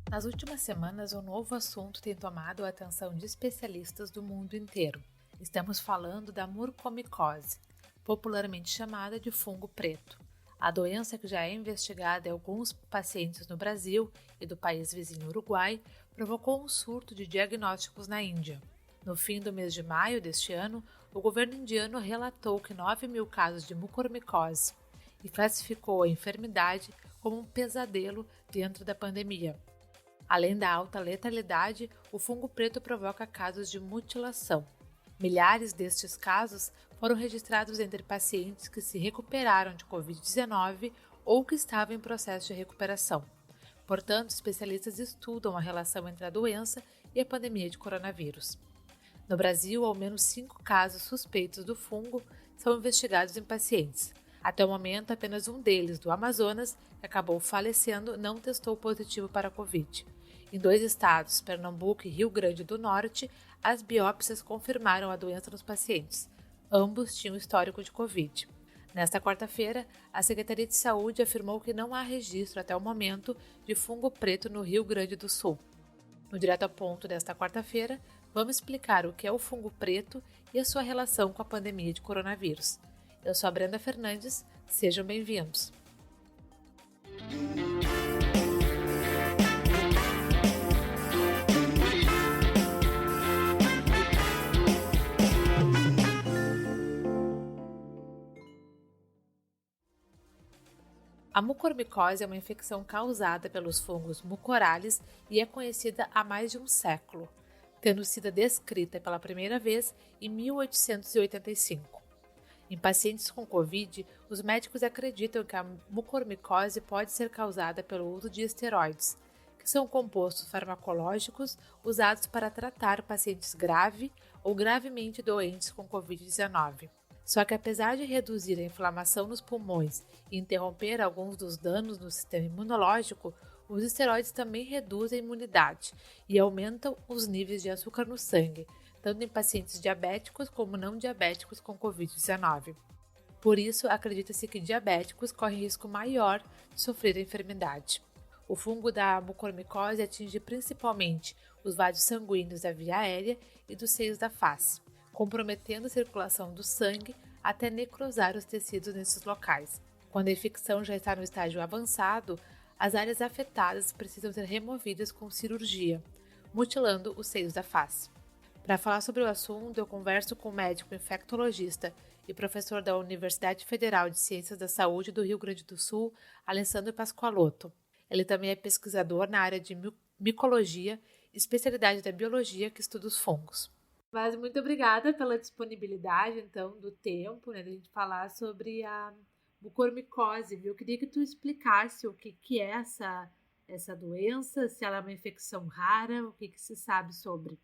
Nas últimas semanas, um novo assunto tem tomado a atenção de especialistas do mundo inteiro. Estamos falando da mucormicose, popularmente chamada de fungo preto. A doença, que já é investigada em alguns pacientes no Brasil e do país vizinho Uruguai, provocou um surto de diagnósticos na Índia. No fim do mês de maio deste ano, o governo indiano relatou que 9.000 casos de mucormicose e classificou a enfermidade como um pesadelo dentro da pandemia. Além da alta letalidade, o fungo preto provoca casos de mutilação. Milhares destes casos foram registrados entre pacientes que se recuperaram de Covid-19 ou que estavam em processo de recuperação. Portanto, especialistas estudam a relação entre a doença e a pandemia de coronavírus. No Brasil, ao menos 5 casos suspeitos do fungo são investigados em pacientes. Até o momento, apenas um deles, do Amazonas, que acabou falecendo, não testou positivo para a Covid. Em 2 estados, Pernambuco e Rio Grande do Norte, as biópsias confirmaram a doença nos pacientes. Ambos tinham histórico de Covid. Nesta quarta-feira, a Secretaria de Saúde afirmou que não há registro até o momento de fungo preto no Rio Grande do Sul. No Direto ao Ponto desta quarta-feira, vamos explicar o que é o fungo preto e a sua relação com a pandemia de coronavírus. Eu sou a Brenda Fernandes, sejam bem-vindos. A mucormicose é uma infecção causada pelos fungos mucorales e é conhecida há mais de um século, tendo sido descrita pela primeira vez em 1885. Em pacientes com Covid, os médicos acreditam que a mucormicose pode ser causada pelo uso de esteroides, que são compostos farmacológicos usados para tratar pacientes graves ou gravemente doentes com Covid-19. Só que, apesar de reduzir a inflamação nos pulmões e interromper alguns dos danos no sistema imunológico, os esteroides também reduzem a imunidade e aumentam os níveis de açúcar no sangue, tanto em pacientes diabéticos como não diabéticos com Covid-19. Por isso, acredita-se que diabéticos correm risco maior de sofrer a enfermidade. O fungo da mucormicose atinge principalmente os vasos sanguíneos da via aérea e dos seios da face, comprometendo a circulação do sangue até necrosar os tecidos nesses locais. Quando a infecção já está no estágio avançado, as áreas afetadas precisam ser removidas com cirurgia, mutilando os seios da face. Para falar sobre o assunto, eu converso com o médico infectologista e professor da Universidade Federal de Ciências da Saúde do Rio Grande do Sul, Alessandro Pascoalotto. Ele também é pesquisador na área de micologia, especialidade da biologia que estuda os fungos. Mas muito obrigada pela disponibilidade, então, do tempo, né, de a gente falar sobre a mucormicose, viu? Eu queria que tu explicasse o que é essa doença, se ela é uma infecção rara, o que se sabe sobre.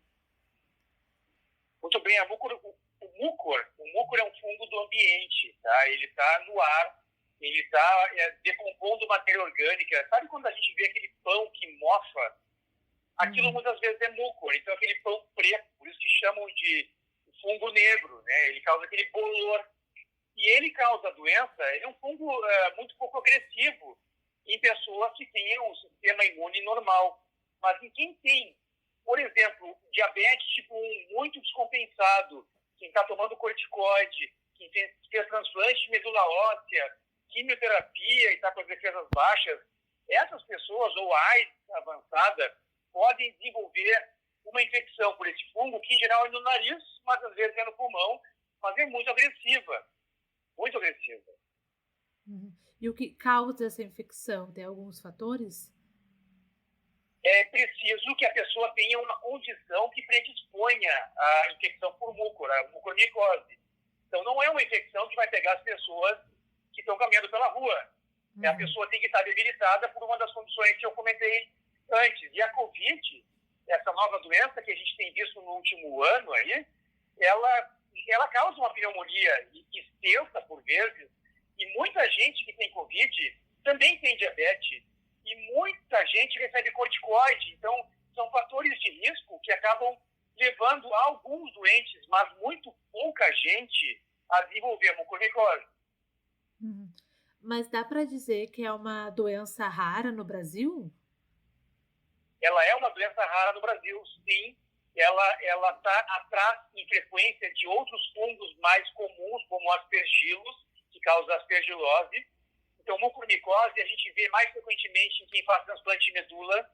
Muito bem, o mucor é um fungo do ambiente, tá? Ele está no ar, ele está decompondo matéria orgânica. Sabe quando a gente vê aquele pão que mofa? Aquilo muitas vezes é mucor, então aquele pão preto, por isso que chamam de fungo negro, né? Ele causa aquele bolor. E ele causa a doença, ele é um fungo muito pouco agressivo em pessoas que têm um sistema imune normal. Mas em quem tem, por exemplo, diabetes tipo 1 muito descompensado, quem está tomando corticoide, quem fez transplante de medula óssea, quimioterapia e está com as defesas baixas, essas pessoas, ou AIDS avançada, podem desenvolver uma infecção por esse fungo, que em geral é no nariz, mas às vezes é no pulmão, mas é muito agressiva. Muito agressiva. E o que causa essa infecção? Tem alguns fatores? É preciso que a pessoa tenha uma condição que predisponha à infecção por mucor, a mucormicose. Então, não é uma infecção que vai pegar as pessoas que estão caminhando pela rua. A pessoa tem que estar debilitada por uma das condições que eu comentei antes. E a Covid, essa nova doença que a gente tem visto no último ano aí, ela causa uma pneumonia extensa por vezes, e muita gente que tem Covid também tem diabetes, e muita gente recebe corticoide. Então, são fatores de risco que acabam levando a alguns doentes, mas muito pouca gente, a desenvolver mucormicose. Mas dá para dizer que é uma doença rara no Brasil? ela é uma doença rara no Brasil, sim. Ela está atrás em frequência de outros fungos mais comuns, como aspergilos, que causam aspergilose. Então, mucormicose a gente vê mais frequentemente em quem faz transplante de medula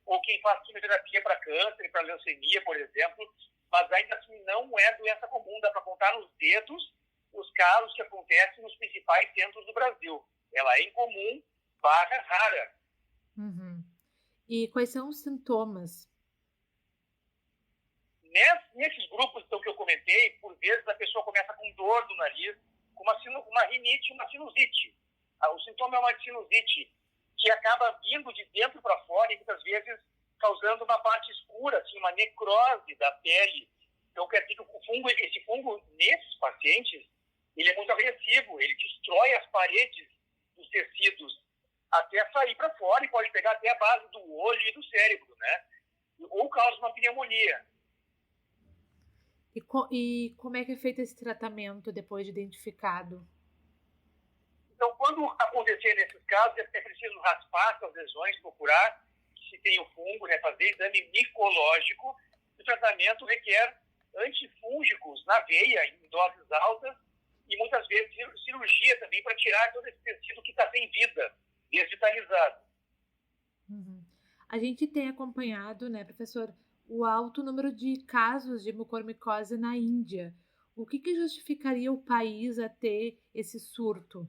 ou quem faz quimioterapia para câncer, para leucemia, por exemplo, mas ainda assim não é doença comum, dá para contar nos dedos os casos que acontecem nos principais centros do Brasil. Ela é incomum, rara. Uhum. E quais são os sintomas? Nesses grupos então, que eu comentei, por vezes a pessoa começa com dor do nariz, com uma rinite, uma sinusite. O sintoma é uma sinusite que acaba vindo de dentro para fora e muitas vezes causando uma parte escura, assim, uma necrose da pele. Então, quer dizer que esse fungo, nesses pacientes, ele é muito agressivo, ele destrói as paredes dos tecidos até sair para fora e pode pegar até a base do olho e do cérebro, né? Ou causa uma pneumonia. E como é que é feito esse tratamento depois de identificado? Então, quando acontecer nesses casos, é preciso raspar essas lesões, procurar se tem o fungo, né, fazer exame micológico. O tratamento requer antifúngicos na veia, em doses altas, e muitas vezes cirurgia também para tirar todo esse tecido que está sem vida, desvitalizado. Uhum. A gente tem acompanhado, né, professor, o alto número de casos de mucormicose na Índia. O que justificaria o país a ter esse surto?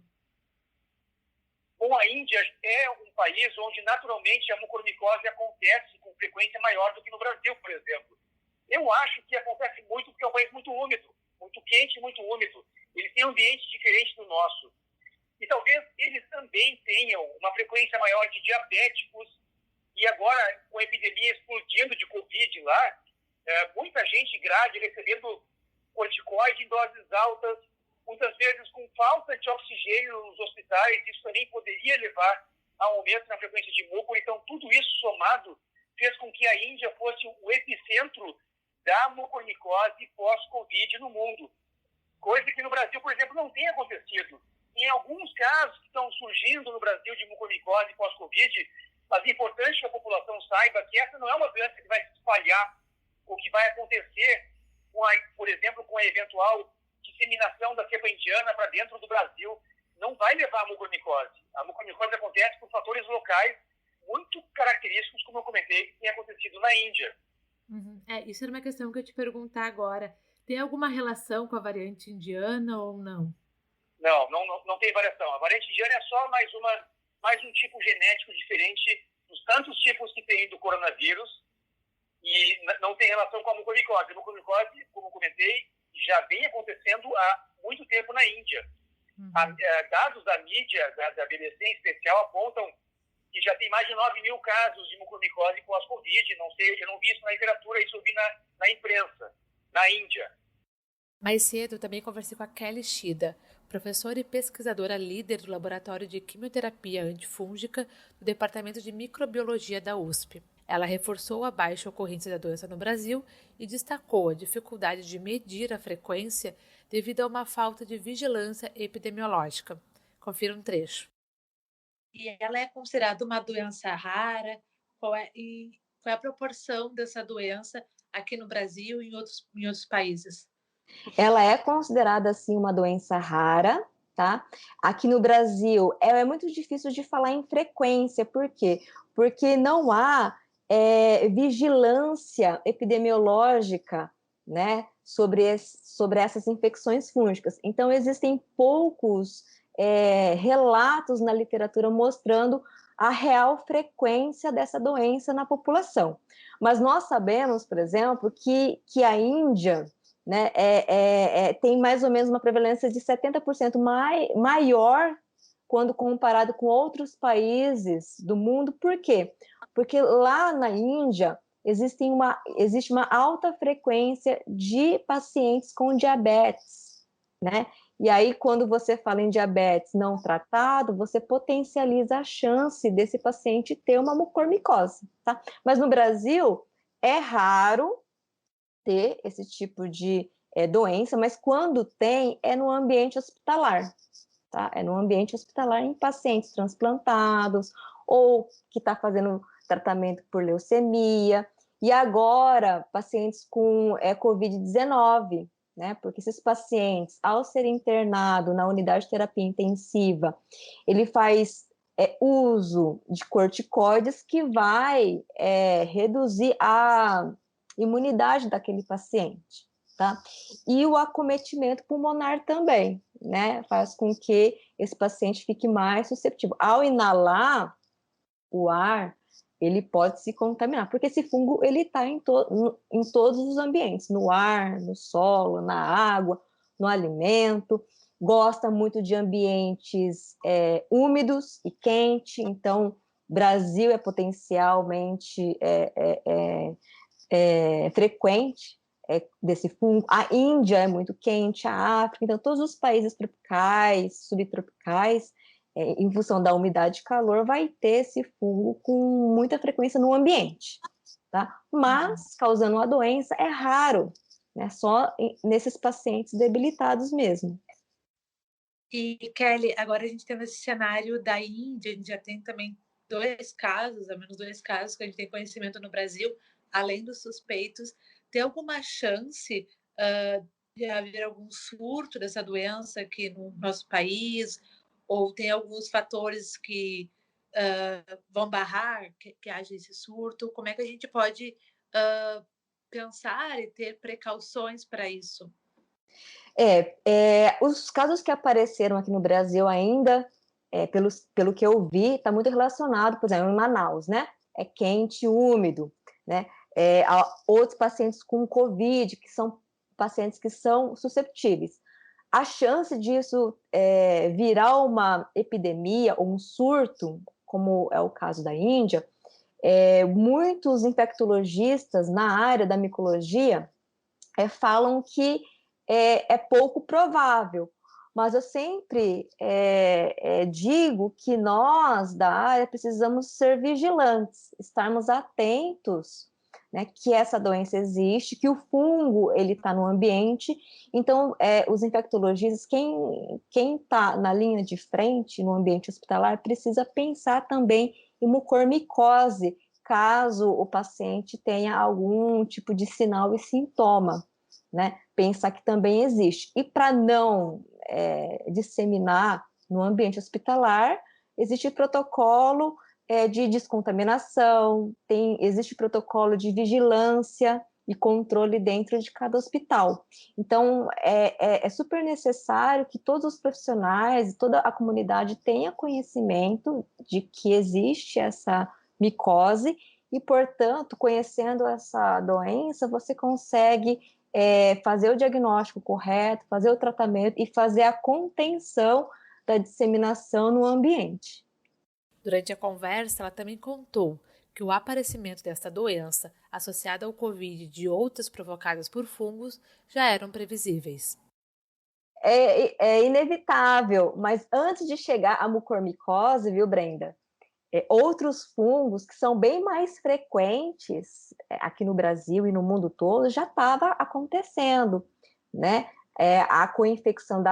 Bom, a Índia é um país onde naturalmente a mucormicose acontece com frequência maior do que no Brasil, por exemplo. Eu acho que acontece muito porque é um país muito úmido, muito quente e muito úmido. Eles têm um ambiente diferente do nosso. E talvez eles também tenham uma frequência maior de diabéticos. E agora, com a epidemia explodindo de Covid lá, muita gente grave recebendo corticoide em doses altas, muitas vezes com falta de oxigênio nos hospitais. Isso também poderia levar a um aumento na frequência de muco. Então, tudo isso somado fez com que a Índia fosse o epicentro da mucormicose pós-Covid no mundo. Coisa que no Brasil, por exemplo, não tem acontecido. Em alguns casos que estão surgindo no Brasil de mucormicose pós-Covid, mas é importante que a população saiba que essa não é uma doença que vai se espalhar ou que vai acontecer, por exemplo, com a eventual disseminação da cepa indiana para dentro do Brasil. Não vai levar a mucormicose. A mucormicose acontece por fatores locais muito característicos, como eu comentei, que tem acontecido na Índia. Uhum. Isso era uma questão que eu ia te perguntar agora. Tem alguma relação com a variante indiana ou não? Não tem variação. A variante indiana é só mais um tipo genético diferente dos tantos tipos que tem do coronavírus e não tem relação com a mucormicose. A mucormicose, como eu comentei, já vem acontecendo há muito tempo na Índia. Uhum. Dados da mídia, da BBC em especial, apontam que já tem mais de 9.000 casos de mucormicose pós-Covid. Não sei, eu não vi isso na literatura, isso eu vi na imprensa, na Índia. Mais cedo, também conversei com a Kelly Shida, professora e pesquisadora líder do Laboratório de Quimioterapia Antifúngica do Departamento de Microbiologia da USP. Ela reforçou a baixa ocorrência da doença no Brasil e destacou a dificuldade de medir a frequência devido a uma falta de vigilância epidemiológica. Confira um trecho. E ela é considerada uma doença rara? Qual é a proporção dessa doença aqui no Brasil e em outros países? Ela é considerada, assim, uma doença rara, tá? Aqui no Brasil, é muito difícil de falar em frequência. Por quê? Porque não há vigilância epidemiológica, né, sobre essas infecções fúngicas. Então, existem poucos relatos na literatura mostrando a real frequência dessa doença na população. Mas nós sabemos, por exemplo, que a Índia, né, tem mais ou menos uma prevalência de 70% maior quando comparado com outros países do mundo. Por quê? Porque lá na Índia existe uma alta frequência de pacientes com diabetes, né? E aí, quando você fala em diabetes não tratado, você potencializa a chance desse paciente ter uma mucormicose, tá? Mas no Brasil, é raro ter esse tipo de doença, mas quando tem, é no ambiente hospitalar, tá? É no ambiente hospitalar em pacientes transplantados ou que está fazendo tratamento por leucemia, e agora pacientes com Covid-19, né? Porque esses pacientes, ao ser internado na unidade de terapia intensiva, ele faz uso de corticoides que vai reduzir a imunidade daquele paciente, tá? E o acometimento pulmonar também, né? Faz com que esse paciente fique mais suscetível. Ao inalar o ar, ele pode se contaminar, porque esse fungo ele está em todos os ambientes, no ar, no solo, na água, no alimento, gosta muito de ambientes úmidos e quentes, então Brasil é potencialmente frequente desse fungo, a Índia é muito quente, a África, então todos os países tropicais, subtropicais, em função da umidade e calor, vai ter esse fungo com muita frequência no ambiente, tá? Mas, causando uma doença, é raro, né? Só nesses pacientes debilitados mesmo. E, Kelly, agora a gente tem esse cenário da Índia, a gente já tem também 2 casos, ao menos 2 casos que a gente tem conhecimento no Brasil, além dos suspeitos. Tem alguma chance de haver algum surto dessa doença aqui no nosso país? Ou tem alguns fatores que vão barrar que haja esse surto? Como é que a gente pode pensar e ter precauções para isso? Os casos que apareceram aqui no Brasil ainda, pelo que eu vi, está muito relacionado, por exemplo, em Manaus, né? É quente, úmido, né? Outros pacientes com Covid, que são pacientes que são susceptíveis. A chance disso virar uma epidemia ou um surto, como é o caso da Índia, muitos infectologistas na área da micologia falam que é pouco provável, mas eu sempre digo que nós da área precisamos ser vigilantes, estarmos atentos, né, que essa doença existe, que o fungo ele está no ambiente. Então, os infectologistas, quem está na linha de frente no ambiente hospitalar, precisa pensar também em mucormicose, caso o paciente tenha algum tipo de sinal e sintoma, né? Pensar que também existe. E para não disseminar no ambiente hospitalar, existe protocolo de descontaminação, existe protocolo de vigilância e controle dentro de cada hospital. Então, é super necessário que todos os profissionais, toda a comunidade tenha conhecimento de que existe essa micose e, portanto, conhecendo essa doença, você consegue fazer o diagnóstico correto, fazer o tratamento e fazer a contenção da disseminação no ambiente. Durante a conversa, ela também contou que o aparecimento desta doença, associada ao Covid e de outras provocadas por fungos, já eram previsíveis. É inevitável, mas antes de chegar à mucormicose, viu, Brenda? Outros fungos que são bem mais frequentes aqui no Brasil e no mundo todo já estava acontecendo, né? A coinfecção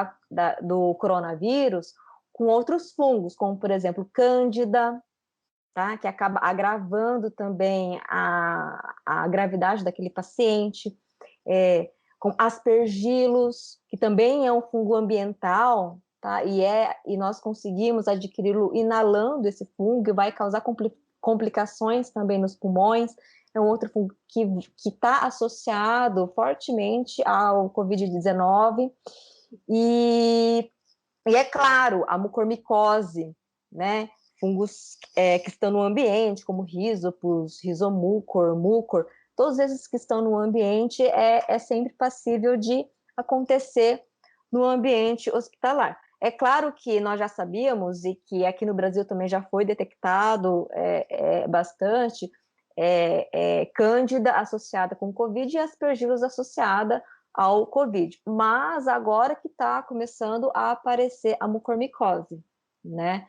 do coronavírus com outros fungos, como, por exemplo, Cândida, tá? Que acaba agravando também a gravidade daquele paciente, com Aspergillus, que também é um fungo ambiental, tá? E nós conseguimos adquiri-lo inalando esse fungo, e vai causar complicações também nos pulmões. É um outro fungo que está associado fortemente ao Covid-19. E é claro, a mucormicose, né? Fungos que estão no ambiente, como Rhizopus, Rhizomucor, mucor, todos esses que estão no ambiente é sempre passível de acontecer no ambiente hospitalar. É claro que nós já sabíamos, e que aqui no Brasil também já foi detectado bastante, Cândida associada com Covid e Aspergillus associada ao Covid, mas agora que está começando a aparecer a mucormicose, né?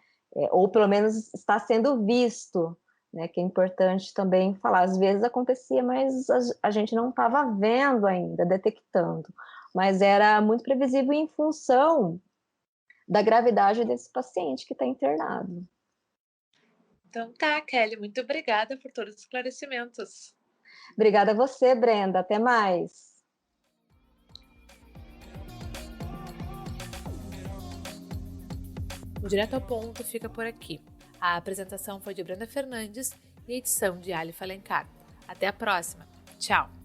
Ou pelo menos está sendo visto, né? Que é importante também falar. Às vezes acontecia, mas a gente não estava vendo ainda, detectando. Mas era muito previsível em função da gravidade desse paciente que está internado. Então tá, Kelly, muito obrigada por todos os esclarecimentos. Obrigada a você, Brenda. Até mais. O Direto ao Ponto fica por aqui. A apresentação foi de Brenda Fernandes e a edição de Ali Falencar. Até a próxima. Tchau!